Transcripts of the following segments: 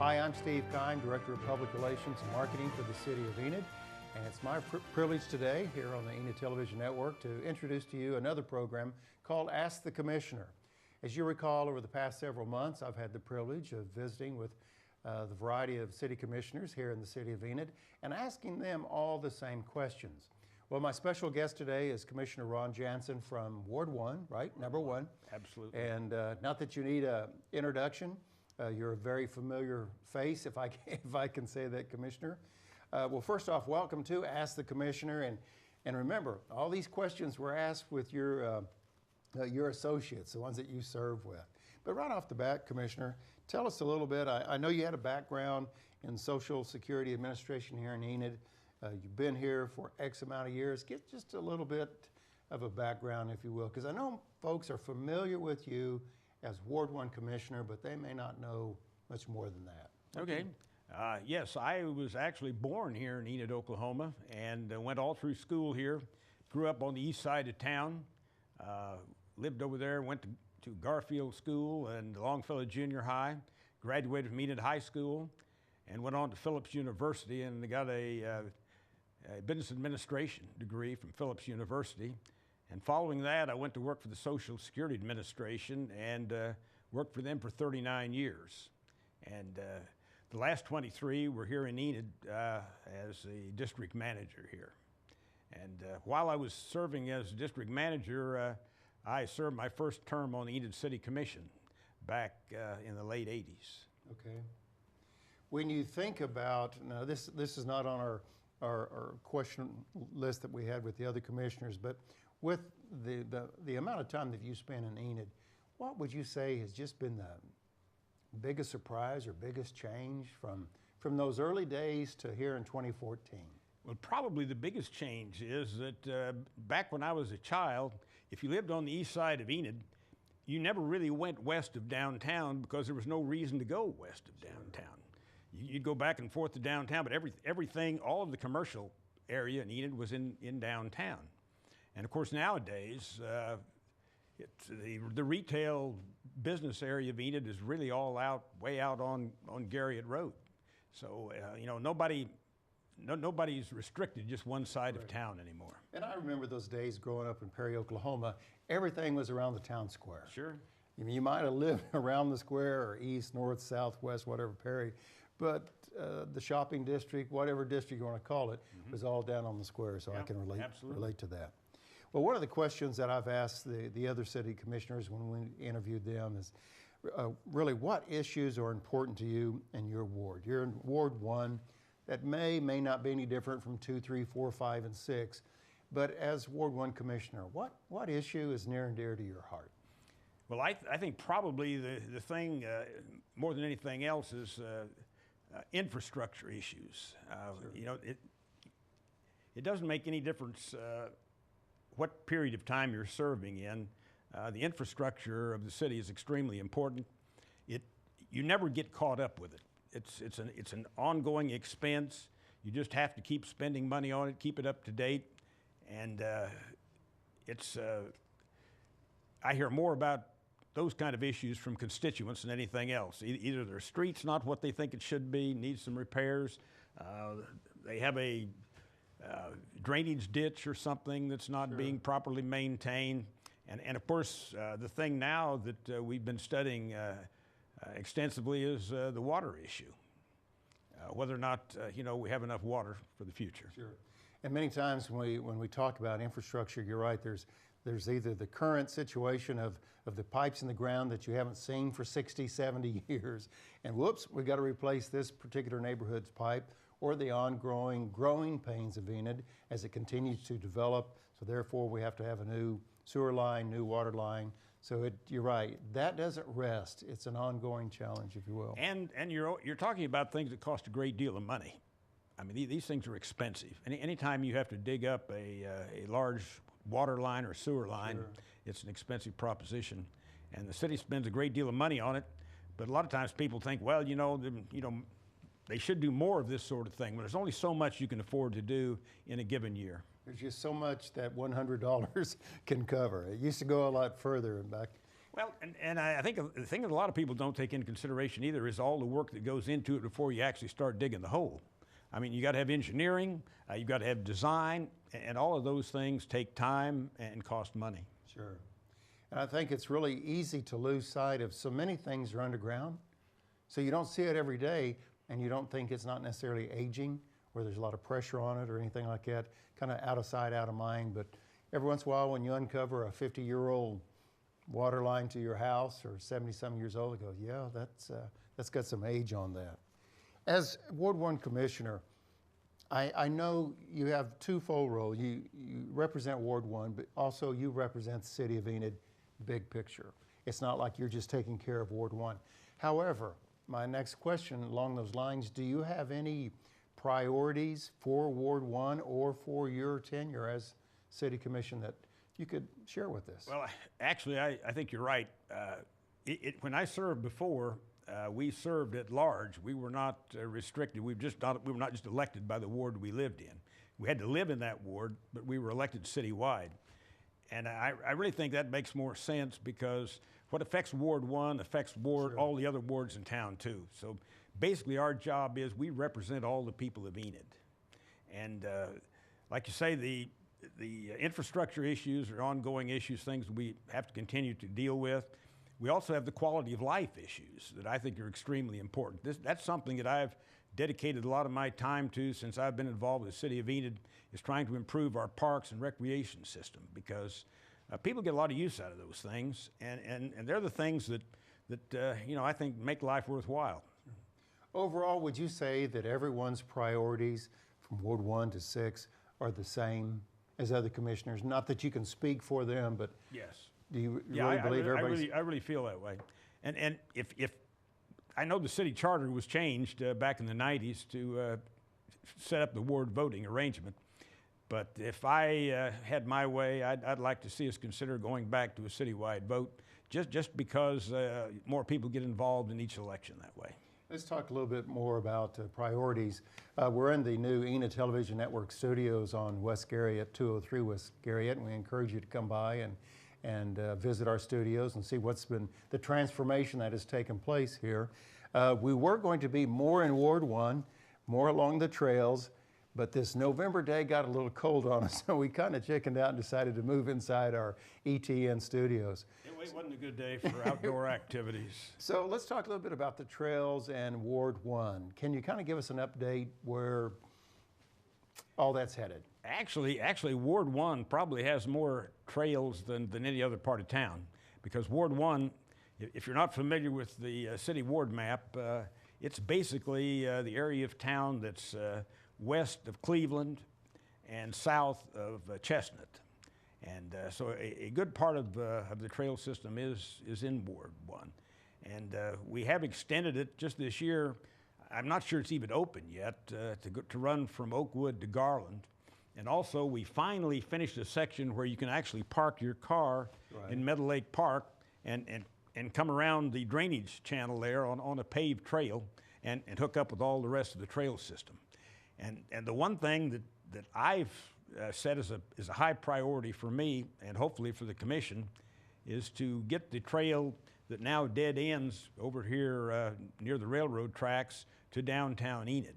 Hi, I'm Steve Kine, Director of Public Relations and Marketing for the City of Enid, and it's my privilege today here on the Enid Television Network to introduce to you another program called Ask the Commissioner. As you recall, over the past several months, I've had the privilege of visiting with the variety of city commissioners here in the City of Enid and asking them all the same questions. Well, my special guest today is Commissioner Ron Jansen from Ward 1, right? Number 1. Absolutely. And not that you need an introduction. You're a very familiar face, if I can say that, Commissioner. Well, first off, welcome to Ask the Commissioner. And remember, all these questions were asked with your associates, the ones that you serve with. But right off the bat, Commissioner, tell us a little bit. I know you had a background in Social Security Administration here in Enid. You've been here for X amount of years. Get just a little bit of a background, if you will, because I know folks are familiar with you as Ward 1 Commissioner, but they may not know much more than that. Okay. Yes, I was actually born here in Enid, Oklahoma, and went all through school here. Grew up on the east side of town. Lived over there, went to Garfield School and Longfellow Junior High. Graduated from Enid High School and went on to Phillips University and got a business administration degree from Phillips University. And following that, I went to work for the Social Security Administration and worked for them for 39 years. And the last 23 were here in Enid as a district manager here. And while I was serving as district manager, I served my first term on the Enid City Commission back in the late 80s. Okay. When you think about, now this is not on our question list that we had with the other commissioners, but with the amount of time that you spent in Enid, what would you say has just been the biggest surprise or biggest change from those early days to here in 2014? Well, probably the biggest change is that back when I was a child, if you lived on the east side of Enid, you never really went west of downtown because there was no reason to go west of downtown. You'd go back and forth to downtown, but everything, all of the commercial area in Enid was in downtown. And of course nowadays, the retail business area of Enid is really all way out on Garriott Road. So, you know, nobody's restricted to just one side of town anymore. And I remember those days growing up in Perry, Oklahoma, everything was around the town square. Sure. I mean, you might have lived around the square or east, north, south, west, whatever, Perry, but the shopping district, whatever district you want to call it, was all down on the square, so I can relate to that. Well, one of the questions that I've asked the other city commissioners when we interviewed them is really what issues are important to you in your ward? You're in Ward 1. That may not be any different from 2, 3, 4, 5, and 6. But as Ward 1 Commissioner, what issue is near and dear to your heart? Well, I think probably the thing, more than anything else, is infrastructure issues. Sure. You know, it doesn't make any difference what period of time you're serving in. The infrastructure of the city is extremely important. You never get caught up with it. It's an ongoing expense. You just have to keep spending money on it, keep it up to date, and I hear more about those kind of issues from constituents than anything else. Either their street's not what they think it should be, needs some repairs, they have a drainage ditch or something that's not being properly maintained, and of course the thing now that we've been studying extensively is the water issue. Whether or not you know, we have enough water for the future. Sure. And many times when we talk about infrastructure, you're right, there's either the current situation of the pipes in the ground that you haven't seen for 60, 70 years, and whoops, we've got to replace this particular neighborhood's pipe, or the ongoing growing pains of Enid as it continues to develop. So therefore we have to have a new sewer line, new water line. So you're right, that doesn't rest. It's an ongoing challenge, if you will. And you're talking about things that cost a great deal of money. I mean, these things are expensive. Anytime you have to dig up a large water line or sewer line, it's an expensive proposition. And the city spends a great deal of money on it, but a lot of times people think, well, you know, they should do more of this sort of thing. But there's only so much you can afford to do in a given year. There's just so much that $100 can cover. It used to go a lot further back Well, and I think the thing that a lot of people don't take into consideration either is all the work that goes into it before you actually start digging the hole. I mean, you got to have engineering, you've got to have design, and all of those things take time and cost money. Sure. And I think it's really easy to lose sight of so many things are underground. So you don't see it every day, and you don't think it's not necessarily aging, where there's a lot of pressure on it or anything like that, kind of out of sight, out of mind. But every once in a while, when you uncover a 50-year-old water line to your house or 70-some years old, you go, yeah, that's got some age on that. As Ward 1 Commissioner, I know you have twofold role. You represent Ward 1, but also you represent the City of Enid big picture. It's not like you're just taking care of Ward 1. However, my next question along those lines, do you have any priorities for Ward 1 or for your tenure as City Commission that you could share with us? Well, actually, I think you're right. When I served before, we served at large. We were not restricted. We were not just elected by the ward we lived in. We had to live in that ward, but we were elected citywide. And I really think that makes more sense because what affects Ward 1 affects Sure. all the other wards in town too. So basically our job is we represent all the people of Enid. And like you say, the infrastructure issues are ongoing issues, things we have to continue to deal with. We also have the quality of life issues that I think are extremely important. That's something that I've dedicated a lot of my time to since I've been involved with the City of Enid, is trying to improve our parks and recreation system because people get a lot of use out of those things, and they're the things that you know, I think make life worthwhile. Overall, would you say that everyone's priorities from Ward 1 to 6 are the same as other commissioners? Not that you can speak for them, but Yes. do you Yeah, really believe everybody's... I really feel that way. And if I know the city charter was changed back in the 90s to set up the ward voting arrangement, but if I had my way, I'd like to see us consider going back to a citywide vote, just because more people get involved in each election that way. Let's talk a little bit more about priorities. We're in the new Enid Television Network studios on West Garriott, 203 West Garriott, and we encourage you to come by and visit our studios and see what's been the transformation that has taken place here. We were going to be more in Ward 1, more along the trails, but this November day got a little cold on us, so we kind of chickened out and decided to move inside our ETN studios. It wasn't a good day for outdoor activities. So let's talk a little bit about the trails and Ward 1. Can you kind of give us an update where all that's headed? Actually, Ward 1 probably has more trails than any other part of town, because Ward 1, if you're not familiar with the city ward map, it's basically the area of town that's west of Cleveland and south of Chestnut. And so a good part of the trail system is in Ward 1. And we have extended it just this year. I'm not sure it's even open yet, to run from Oakwood to Garland. And also, we finally finished a section where you can actually park your car in Meadow Lake Park and come around the drainage channel there on a paved trail and hook up with all the rest of the trail system. And the one thing that I've set as a high priority for me, and hopefully for the commission, is to get the trail that now dead ends over here near the railroad tracks to downtown Enid.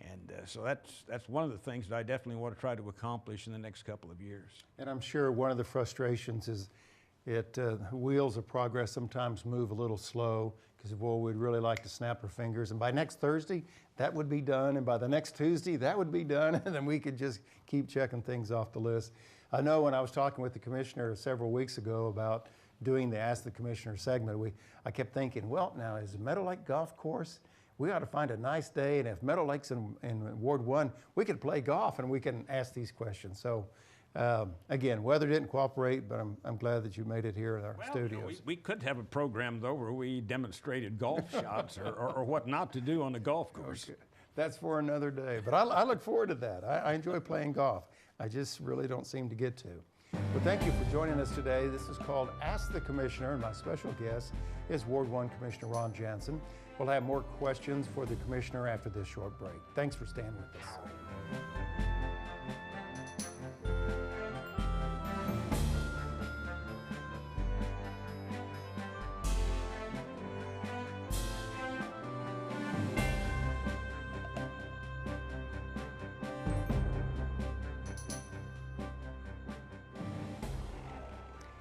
And so that's one of the things that I definitely want to try to accomplish in the next couple of years. And I'm sure one of the frustrations is wheels of progress sometimes move a little slow because, well, we'd really like to snap our fingers. And by next Thursday, that would be done. And by the next Tuesday, that would be done. And then we could just keep checking things off the list. I know when I was talking with the commissioner several weeks ago about doing the Ask the Commissioner segment, I kept thinking, well, now is the Meadow Lake Golf Course? We ought to find a nice day, and if Meadow Lake's in Ward 1, we could play golf and we can ask these questions. So, again, weather didn't cooperate, but I'm glad that you made it here in our studios. You know, we could have a program, though, where we demonstrated golf shots or what not to do on the golf course. Okay. That's for another day, but I look forward to that. I enjoy playing golf. I just really don't seem to get to. Well, thank you for joining us today. This is called Ask the Commissioner, and my special guest is Ward 1 Commissioner Ron Jansen. We'll have more questions for the Commissioner after this short break. Thanks for staying with us.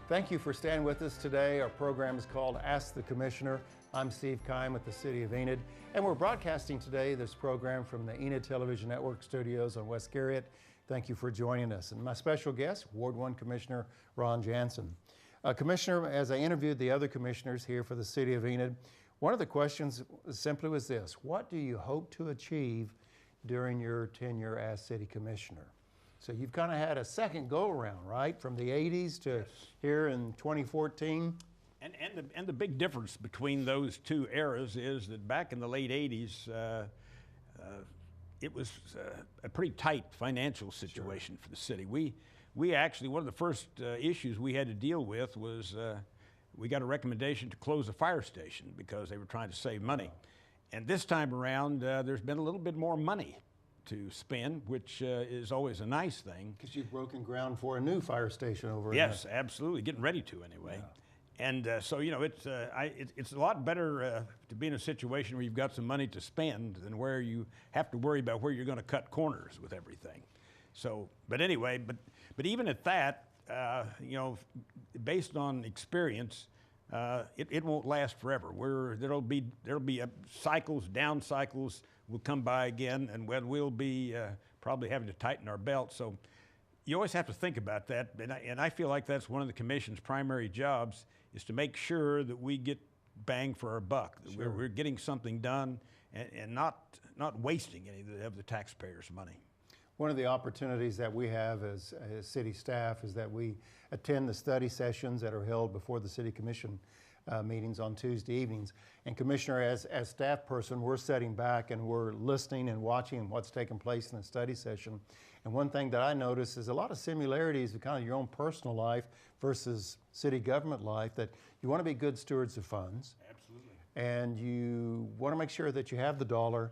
Thank you for staying with us today. Our program is called Ask the Commissioner. I'm Steve Kime with the City of Enid, and we're broadcasting today this program from the Enid Television Network studios on West Garriott. Thank you for joining us. And my special guest, Ward 1 Commissioner Ron Jansen. Commissioner, as I interviewed the other commissioners here for the City of Enid, one of the questions simply was this: what do you hope to achieve during your tenure as City Commissioner? So you've kind of had a second go-around, right? From the 80s to here in 2014. And the big difference between those two eras is that back in the late 80s, it was a pretty tight financial situation for the city. We actually, one of the first issues we had to deal with was we got a recommendation to close a fire station because they were trying to save money. And this time around, there's been a little bit more money to spend, which is always a nice thing. Because you've broken ground for a new fire station over Yes, absolutely. Getting ready to, anyway. Yeah. And so, you know, it's a lot better to be in a situation where you've got some money to spend than where you have to worry about where you're going to cut corners with everything. So, but anyway, but even at that, you know, based on experience, it won't last forever. There'll be cycles, down cycles will come by again, and we'll be probably having to tighten our belt. So you always have to think about that, and I feel like that's one of the Commission's primary jobs, is to make sure that we get bang for our buck, that we're getting something done and not wasting any of the taxpayers' money. One of the opportunities that we have as city staff is that we attend the study sessions that are held before the City Commission meetings on Tuesday evenings. And Commissioner, as staff person, we're sitting back and we're listening and watching what's taking place in the study session. And one thing that I notice is a lot of similarities with kind of your own personal life versus city government life, that you want to be good stewards of funds. Absolutely. And you want to make sure that you have the dollar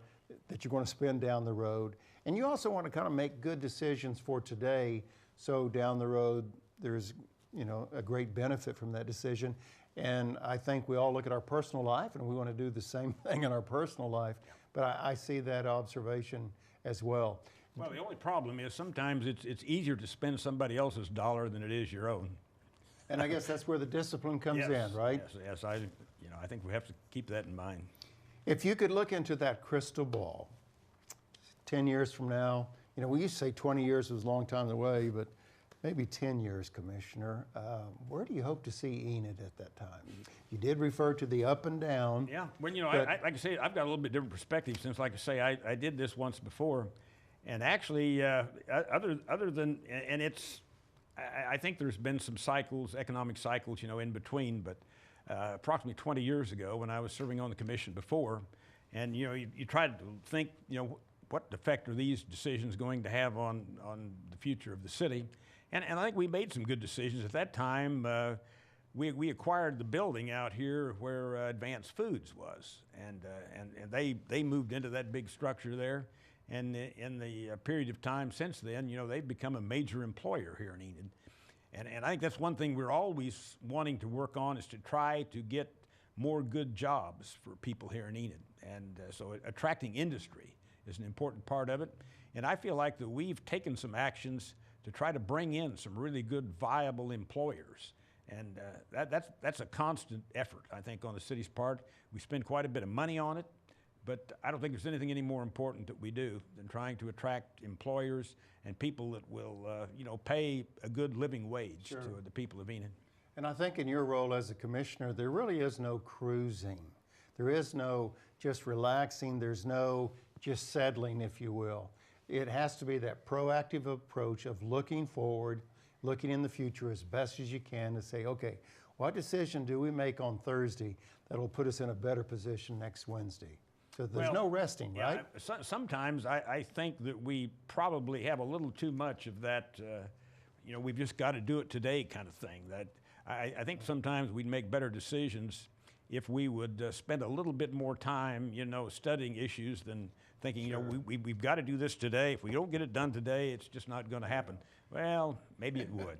that you're going to spend down the road. And you also want to kind of make good decisions for today, so down the road there's, you know, a great benefit from that decision. And I think we all look at our personal life and we want to do the same thing in our personal life. But I see that observation as well. Well, the only problem is sometimes it's easier to spend somebody else's dollar than it is your own. And I guess that's where the discipline comes in, right? Yes. I think we have to keep that in mind. If you could look into that crystal ball, 10 years from now, you know, we used to say 20 years was a long time away, but maybe 10 years, Commissioner, where do you hope to see Enid at that time? You did refer to the up and down. Yeah, well, you know, like I say, I've got a little bit different perspective since, like I say, I did this once before. And actually, other than, and it's, I think there's been some cycles, economic cycles, you know, in between, but approximately 20 years ago when I was serving on the commission before, and, you know, you tried to think, you know, what effect are these decisions going to have on the future of the city? And I think we made some good decisions. At that time, we acquired the building out here where Advanced Foods was, and they moved into that big structure there. And in the period of time since then, you know, they've become a major employer here in Enid. And I think that's one thing we're always wanting to work on, is to try to get more good jobs for people here in Enid. And so attracting industry is an important part of it. And I feel like that we've taken some actions to try to bring in some really good, viable employers. And that's a constant effort, I think, on the city's part. We spend quite a bit of money on it, but I don't think there's anything any more important that we do than trying to attract employers and people that will, you know, pay a good living wage to the people of Enid. And I think in your role as a commissioner, there really is no cruising. There is no just relaxing. There's no just settling, if you will. It has to be that proactive approach of looking forward, looking in the future as best as you can to say, okay, what decision do we make on Thursday that'll put us in a better position next Wednesday? So there's no resting, right? Sometimes I think that we probably have a little too much of that, you know, we've just got to do it today kind of thing. That I think sometimes we'd make better decisions if we would spend a little bit more time, you know, studying issues than thinking, you know, we've got to do this today. If we don't get it done today, it's just not going to happen. Well, maybe it would.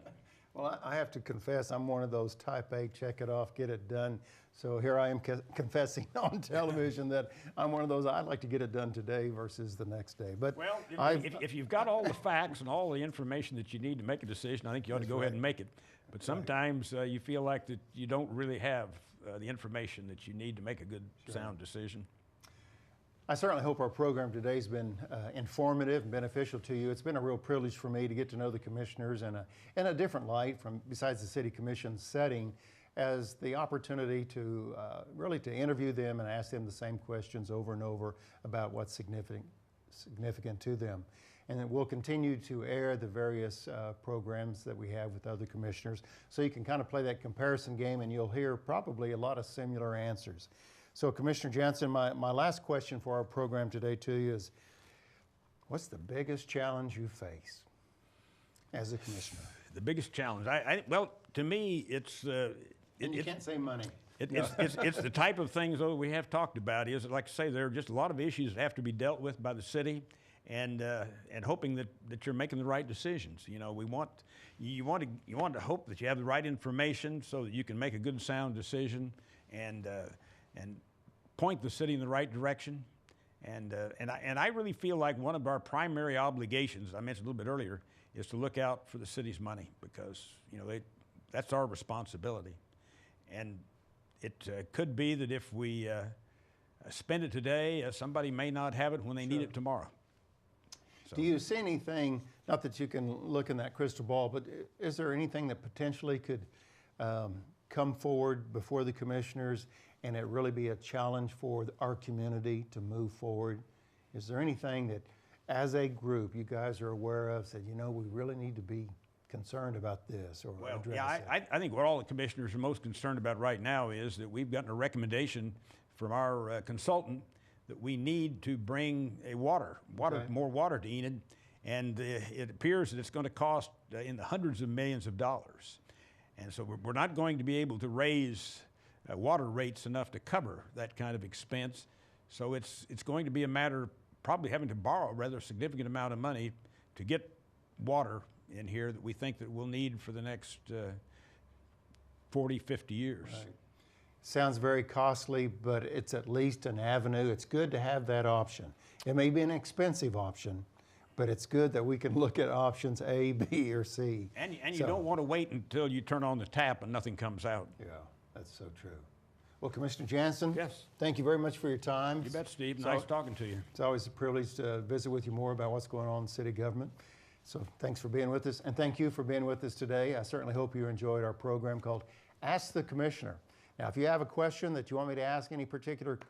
Well, I have to confess, I'm one of those type A, check it off, get it done. So here I am confessing on television that I'm one of those, I'd like to get it done today versus the next day. But well, if you've got all the facts and all the information that you need to make a decision, I think you ought to go ahead and make it. But sometimes you feel like that you don't really have the information that you need to make a good, sound decision. I certainly hope our program today has been informative and beneficial to you. It's been a real privilege for me to get to know the commissioners in a different light from besides the City Commission setting, as the opportunity to really to interview them and ask them the same questions over and over about what's significant to them. And then we'll continue to air the various programs that we have with other commissioners, so you can kind of play that comparison game and you'll hear probably a lot of similar answers. So Commissioner Jansen, my last question for our program today to you is, what's the biggest challenge you face as a commissioner? The biggest challenge, well, to me, it's... you can't say money. It's the type of things, though, we have talked about. Is, like I say, there are just a lot of issues that have to be dealt with by the city, and hoping that you're making the right decisions. You know, you want to hope that you have the right information so that you can make a good, sound decision, and point the city in the right direction. And I really feel like one of our primary obligations, I mentioned a little bit earlier, is to look out for the city's money, because that's our responsibility. And it could be that if we spend it today, somebody may not have it when they need it tomorrow. So. Do you see anything, not that you can look in that crystal ball, but is there anything that potentially could come forward before the commissioners and it really be a challenge for our community to move forward? Is there anything that, as a group, you guys are aware of, said, we really need to be concerned about this or address it? I think what all the commissioners are most concerned about right now is that we've gotten a recommendation from our consultant that we need to bring more water to Enid, and it appears that it's going to cost in the hundreds of millions of dollars. And so we're not going to be able to raise water rates enough to cover that kind of expense. So it's going to be a matter of probably having to borrow a rather significant amount of money to get water in here that we think that we'll need for the next 40, 50 years. Right. Sounds very costly, but it's at least an avenue. It's good to have that option. It may be an expensive option, but it's good that we can look at options A, B, or C. And you don't want to wait until you turn on the tap and nothing comes out. Yeah, that's so true. Well, Commissioner Jansen, yes, thank you very much for your time. You bet, Steve. Nice talking to you. It's always a privilege to visit with you more about what's going on in city government. So thanks for being with us, and thank you for being with us today. I certainly hope you enjoyed our program called Ask the Commissioner. Now, if you have a question that you want me to ask any particular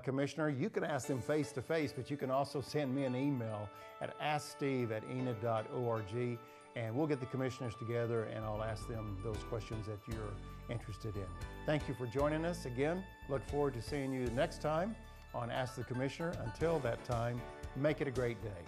commissioner, you can ask them face to face, but you can also send me an email at asksteve@enid.org, and we'll get the commissioners together and I'll ask them those questions that you're interested in. Thank you for joining us again. Look forward to seeing you next time on Ask the Commissioner. Until that time, make it a great day.